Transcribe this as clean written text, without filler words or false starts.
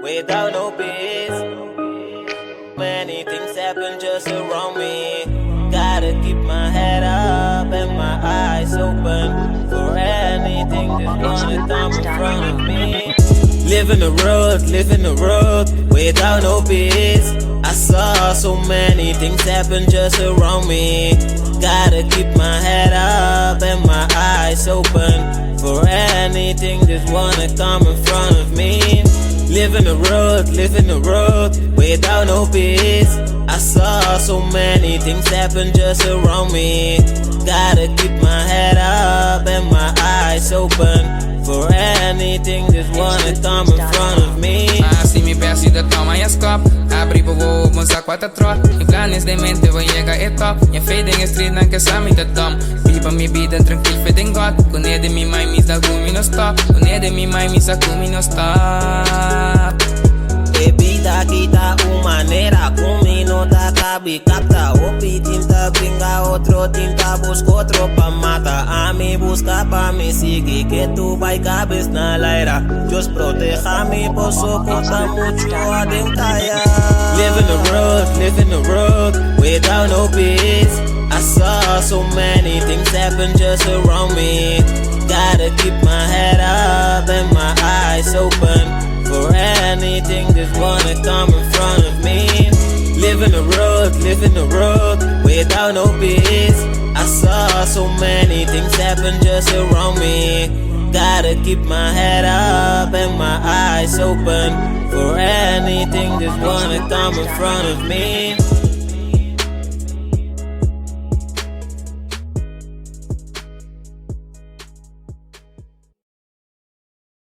without no peace. Many things happen just around me. Gotta keep my head up and my eyes open for anything that's gonna come in front of me. Living the road without no peace. I saw so many things happen just around me. Gotta keep my head up and my eyes open for anything that wanna come in front of me. Living the road without no peace. I saw so many things happen just around me. Gotta keep my head up and my eyes open for anything that wanna come in front of me. Así mi verso de toma e skop. Abri på vår mot sak vad trot. I planes de mente vad jag är top. Jag fading är street när jag sa mig det dom. Viva mi vida tranquil fading god. Con de mi mai mis da gumi no stop. Con de mi mai mis da gumi no stop. Bebida kita manera comigo da cabe capta. Opi tinta bringa otro tinta busco otro pa mata. A mí busca pa mi sigue que tu vai cabes na laira. Dios proteja mi pozo conta mucho adentaya. Living the road without no peace. I saw so many things happen just around me. Gotta keep my head up and my eyes open for anything that wanna come in front of me. Living the road without no peace. I saw so many things happen just around me. Gotta keep my head up and my eyes open for anything that wanna come in front of me.